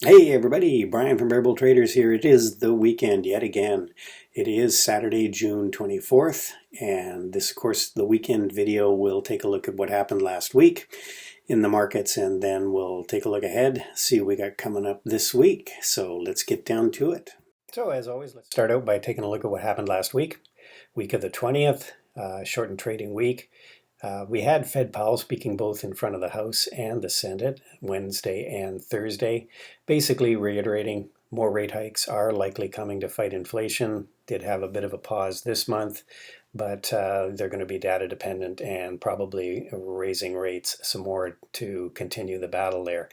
Hey everybody, Brian from Bearable Traders here. It is the weekend yet again. It is Saturday, June 24th, and this, of course, the weekend video will take a look at what happened last week in the markets, and then we'll take a look ahead, see what we got coming up this week. So let's get down to it. So as always, let's start out by taking a look at what happened last week of the 20th, shortened trading week. We had Fed Powell speaking both in front of the House and the Senate Wednesday and Thursday, basically reiterating more rate hikes are likely coming to fight inflation. Did have a bit of a pause this month, but they're going to be data dependent and probably raising rates some more to continue the battle there.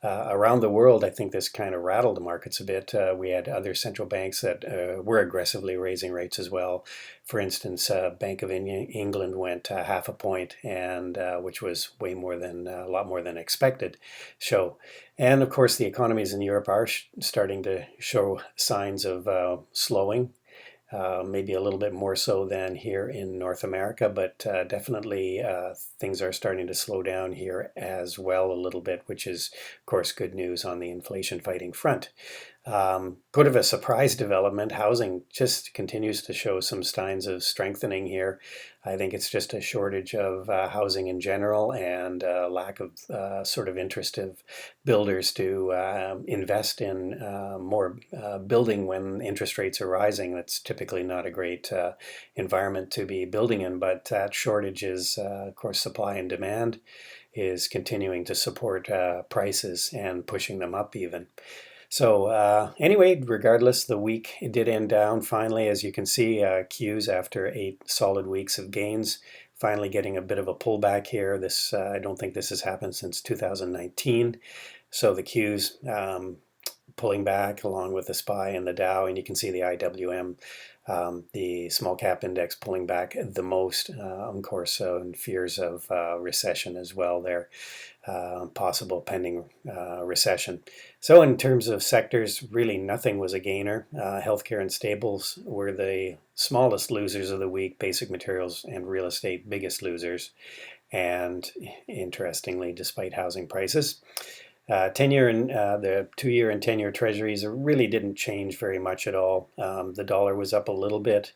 Around the world, I think this kind of rattled the markets a bit. We had other central banks that were aggressively raising rates as well. For instance, Bank of England went half a point, and which was way more than a lot more than expected. And of course, the economies in Europe are starting to show signs of slowing. Maybe a little bit more so than here in North America, but definitely things are starting to slow down here as well a little bit, which is, of course, good news on the inflation fighting front. Bit of a surprise development. Housing just continues to show some signs of strengthening here. I think it's just a shortage of housing in general and lack of sort of interest of builders to invest in more building when interest rates are rising. That's typically not a great environment to be building in, but that shortage is, of course, supply and demand is continuing to support prices and pushing them up even. So anyway, regardless, the week did end down finally, as you can see, Qs after 8 solid weeks of gains, finally getting a bit of a pullback here. This I don't think this has happened since 2019. So the Qs pulling back along with the SPY and the Dow, and you can see the IWM, the small cap index pulling back the most, of course, and fears of recession as well there. Possible pending recession. So in terms of sectors, really nothing was a gainer. Healthcare and staples were the smallest losers of the week. Basic materials and real estate, biggest losers. And interestingly, despite housing prices, 10-year and the 2-year and 10-year treasuries really didn't change very much at all. The dollar was up a little bit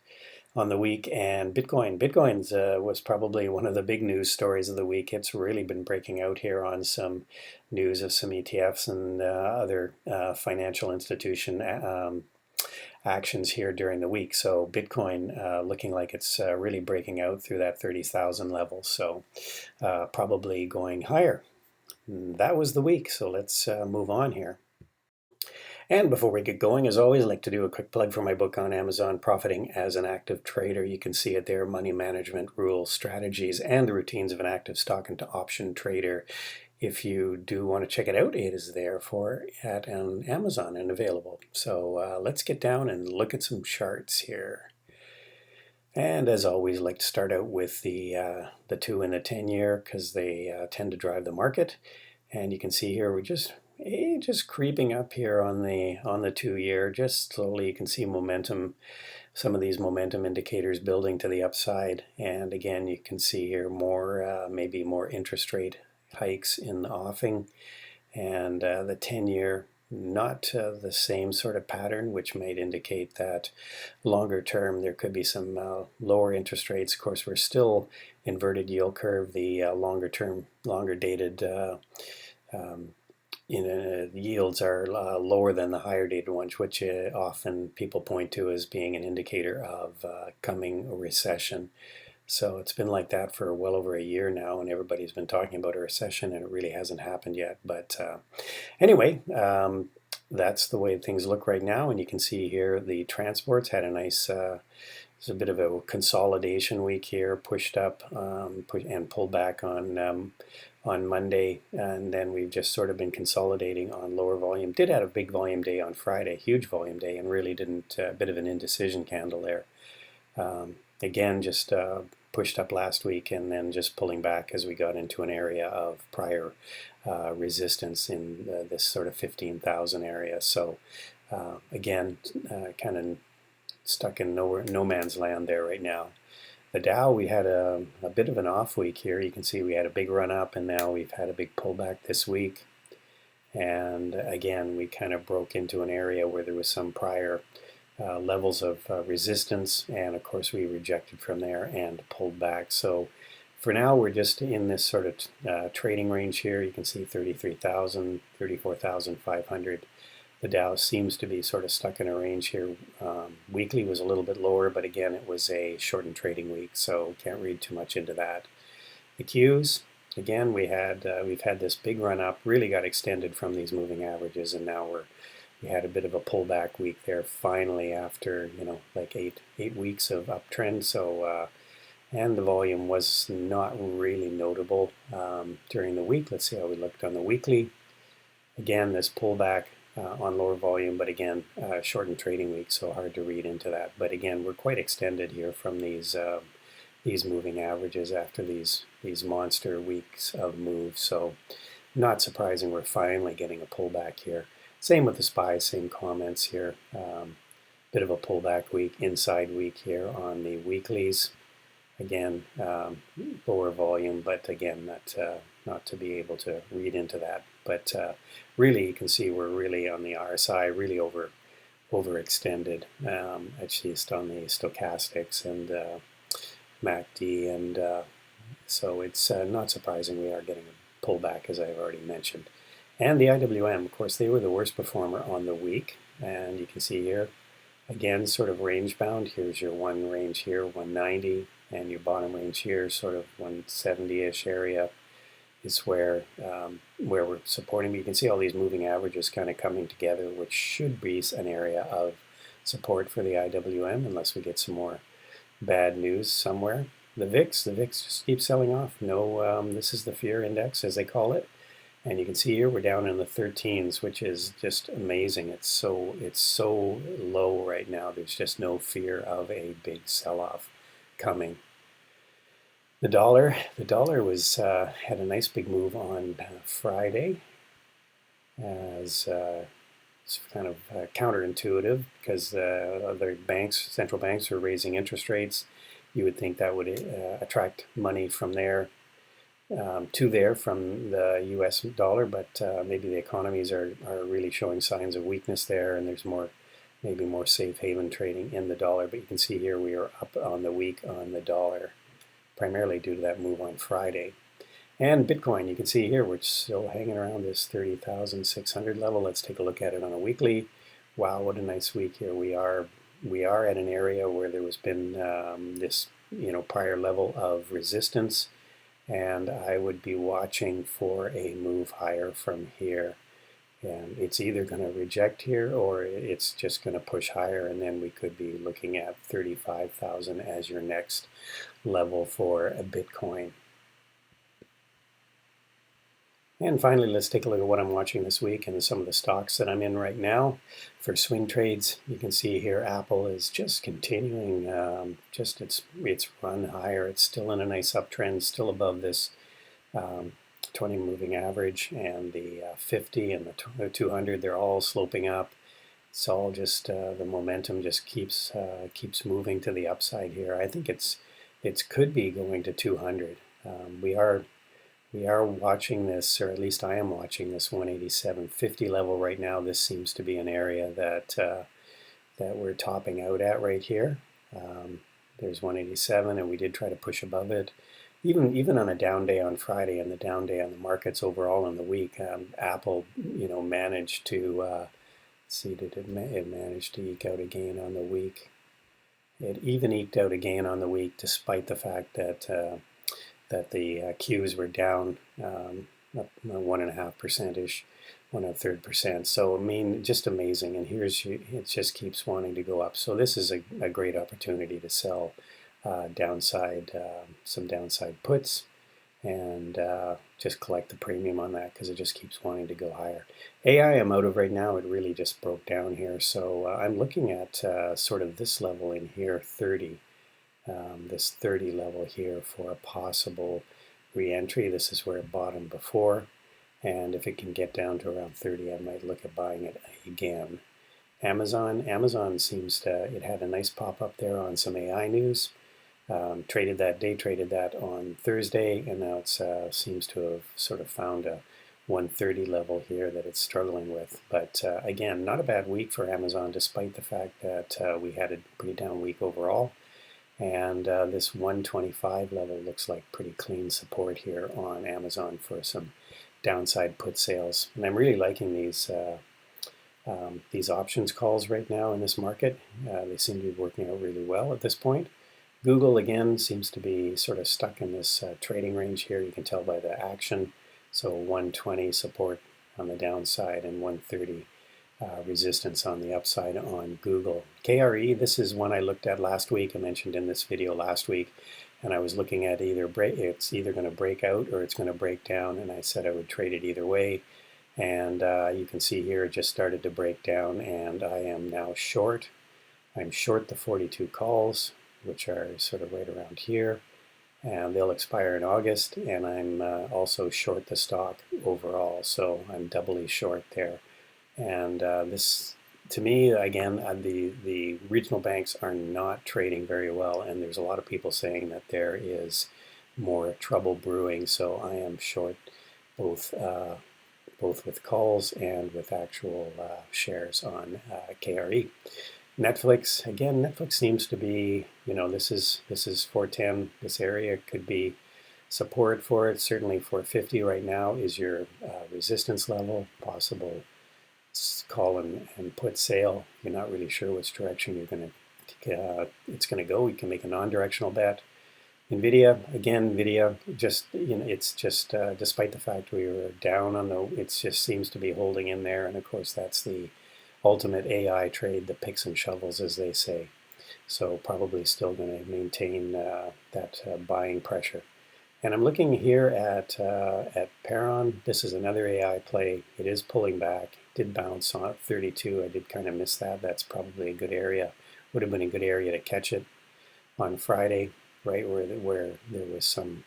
on the week, and Bitcoin's was probably one of the big news stories of the week. It's really been breaking out here on some news of some ETFs and other financial institution actions here during the week. So Bitcoin looking like it's really breaking out through that 30,000 level. So probably going higher. That was the week. So let's move on here. And before we get going, as always, I'd like to do a quick plug for my book on Amazon, Profiting as an Active Trader. You can see it there, Money Management Rules, Strategies, and the Routines of an Active Stock and Option Trader. If you do want to check it out, it is there at Amazon and available. So let's get down and look at some charts here. And as always, I like to start out with the 2 and the 10-year because they tend to drive the market. And you can see here we're just creeping up here on the 2-year, just slowly. You can see momentum, some of these momentum indicators building to the upside. And again, you can see here more, maybe more interest rate hikes in the offing. And the 10-year, not the same sort of pattern, which might indicate that longer term there could be some lower interest rates. Of course, we're still inverted yield curve, the longer term, longer dated yields are lower than the higher dated ones, which often people point to as being an indicator of coming recession. So it's been like that for well over a year now, and everybody's been talking about a recession, and it really hasn't happened yet. But anyway, that's the way things look right now. And you can see here the transports had a nice, it's a bit of a consolidation week here, pushed up and pulled back on Monday, and then we've just sort of been consolidating on lower volume. Did have a big volume day on Friday, huge volume day, and really didn't, a bit of an indecision candle there. Again, just pushed up last week and then just pulling back as we got into an area of prior resistance in this sort of 15,000 area. So again, kind of stuck in no man's land there right now. The Dow, we had a bit of an off week here. You can see we had a big run up, and now we've had a big pullback this week. And again, we kind of broke into an area where there was some prior levels of resistance, and of course we rejected from there and pulled back. So for now we're just in this sort of trading range here. You can see 33,000, 34,500. The Dow seems to be sort of stuck in a range here. Weekly was a little bit lower, but again it was a shortened trading week, so can't read too much into that. The Qs, again, we've had this big run up, really got extended from these moving averages, and now we had a bit of a pullback week there finally after like eight weeks of uptrend. So and the volume was not really notable during the week. Let's see how we looked on the weekly. Again, this pullback on lower volume, but again, shortened trading week, so hard to read into that. But again, we're quite extended here from these moving averages after these monster weeks of moves. So not surprising we're finally getting a pullback here. Same with the SPY, same comments here. Bit of a pullback week, inside week here on the weeklies. Again, lower volume, but again, not to be able to read into that. But really, you can see we're really on the RSI, really overextended, at least on the stochastics and MACD, and so it's not surprising we are getting a pullback, as I've already mentioned. And the IWM, of course, they were the worst performer on the week, and you can see here, again, sort of range bound. Here's your one range here, 190, and your bottom range here, sort of 170-ish area is where we're supporting. You can see all these moving averages kind of coming together, which should be an area of support for the IWM, unless we get some more bad news somewhere. The VIX just keeps selling off. No, this is the fear index, as they call it. And you can see here we're down in the 13s, which is just amazing. It's so low right now. There's just no fear of a big sell-off coming. The dollar was had a nice big move on Friday, as it's kind of counterintuitive because other banks, central banks, are raising interest rates. You would think that would attract money from there to there from the U.S. dollar, but maybe the economies are really showing signs of weakness there, and there's maybe more safe haven trading in the dollar. But you can see here we are up on the week on the dollar, primarily due to that move on Friday. And Bitcoin, you can see here we're still hanging around this 30,600 level. Let's take a look at it on a weekly. Wow, what a nice week here. We are at an area where there has been this prior level of resistance, and I would be watching for a move higher from here. And it's either going to reject here or it's just going to push higher, and then we could be looking at 35,000 as your next level for a Bitcoin. And finally, let's take a look at what I'm watching this week and some of the stocks that I'm in right now. For swing trades, you can see here Apple is just continuing its run higher. It's still in a nice uptrend, still above this 20 moving average, and the 50 and the 200, they're all sloping up. It's all just the momentum just keeps moving to the upside here. I think it could be going to 200. We are watching this, or at least I am watching this 187.50 level right now. This seems to be an area that we're topping out at right here. There's 187, and we did try to push above it. Even on a down day on Friday and the down day on the markets overall in the week, Apple, managed to it managed to eke out a gain on the week. It even eked out a gain on the week, despite the fact that the Qs were down 1.5%ish, 1/3%. So just amazing. And it just keeps wanting to go up. So this is a great opportunity to sell some downside puts, and just collect the premium on that because it just keeps wanting to go higher. AI I'm out of right now. It really just broke down here. So I'm looking at sort of this level in here, 30. This 30 level here for a possible re-entry. This is where it bottomed before, and if it can get down to around 30, I might look at buying it again. Amazon seems it had a nice pop up there on some AI news. Traded that on Thursday, and now it seems to have sort of found 130 level here that it's struggling with. But again, not a bad week for Amazon, despite the fact that we had a pretty down week overall. And this 125 level looks like pretty clean support here on Amazon for some downside put sales. And I'm really liking these options calls right now in this market. They seem to be working out really well at this point. Google again seems to be sort of stuck in this trading range here. You can tell by the action. So 120 support on the downside and 130 resistance on the upside on Google. KRE, this is one I looked at last week. I mentioned in this video last week, and I was looking at it's either going to break out or it's going to break down, and I said I would trade it either way. And you can see here it just started to break down, and I am now short. I'm short the 42 calls, which are sort of right around here, and they'll expire in August, and I'm also short the stock overall, so I'm doubly short there. And this, to me, again, the regional banks are not trading very well, and there's a lot of people saying that there is more trouble brewing, so I am short both with calls and with actual shares on KRE. Netflix, again, Netflix seems to be, this is 410. This area could be support for it. Certainly 450 right now is your resistance level, possible call and put sale. You're not really sure which direction it's going to go. You can make a non-directional bet. Nvidia, again, Nvidia, just it's just despite the fact we were down on it just seems to be holding in there. And of course, that's the ultimate AI trade, the picks and shovels, as they say. So probably still going to maintain that buying pressure. And I'm looking here at Peron. This is another AI play. It is pulling back. Did bounce on 32. I did kind of miss that. That's probably a good area. Would have been a good area to catch it on Friday, right where there was some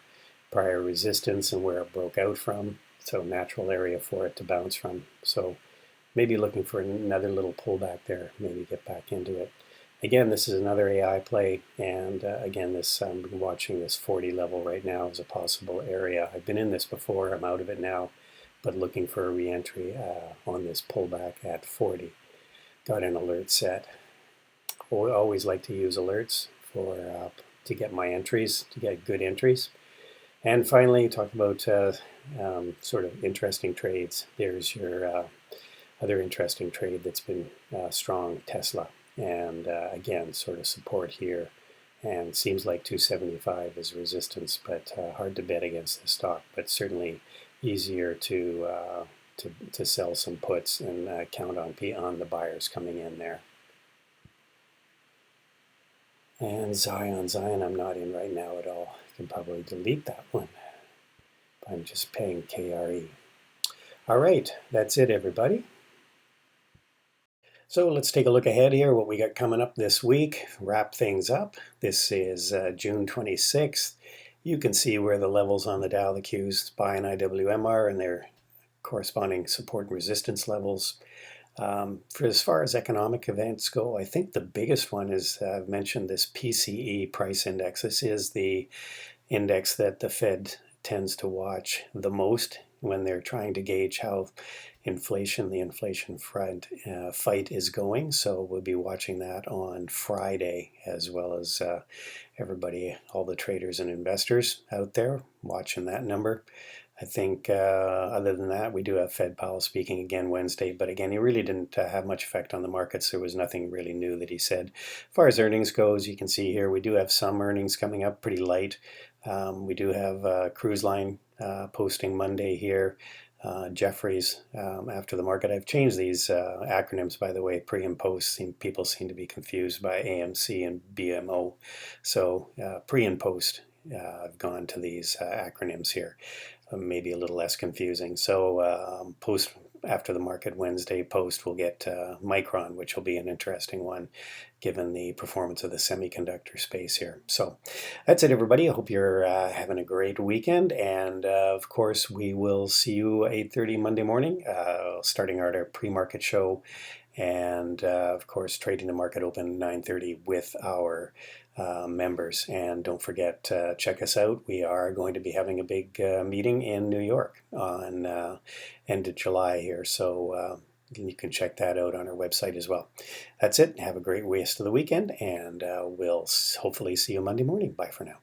prior resistance and where it broke out from. So natural area for it to bounce from. So maybe looking for another little pullback there. Maybe get back into it. Again, this is another AI play, and again, I'm watching this 40 level right now as a possible area. I've been in this before, I'm out of it now, but looking for a re-entry on this pullback at 40. Got an alert set. I always like to use alerts to get my entries, to get good entries. And finally, talk about sort of interesting trades. There's your other interesting trade that's been strong, Tesla. And again, sort of support here, and seems like 275 is resistance, but hard to bet against the stock, but certainly easier to sell some puts and count on the buyers coming in there. And Zion I'm not in right now at all. I can probably delete that one. I'm just paying KRE. All right, that's it, everybody. So let's take a look ahead here, what we got coming up this week, wrap things up. This is June 26th. You can see where the levels on the Dow, the Qs, SPY, and IWM are, and their corresponding support and resistance levels. For as far as economic events go, I think the biggest one is, I've mentioned this PCE price index. This is the index that the Fed tends to watch the most when they're trying to gauge how the inflation fight is going. So we'll be watching that on Friday, as well as everybody, all the traders and investors out there watching that number. I think other than that, we do have Fed Powell speaking again Wednesday, but again, he really didn't have much effect on the markets. There was nothing really new that he said. As far as earnings goes, you can see here, we do have some earnings coming up pretty light. We do have Cruise Line posting Monday here. Jeffries after the market. I've changed these acronyms, by the way, pre and post. People seem to be confused by AMC and BMO. So pre and post, I've gone to these acronyms here. Maybe a little less confusing. So post after the market Wednesday, post we'll get Micron, which will be an interesting one given the performance of the semiconductor space here. So that's it, everybody. I hope you're having a great weekend, and of course we will see you 8:30 Monday morning, starting our pre-market show, and of course trading the market open 9:30 with our members. And don't forget, check us out. We are going to be having a big meeting in New York on end of July here, so you can check that out on our website as well. That's it. Have a great rest of the weekend, and we'll hopefully see you Monday morning. Bye for now.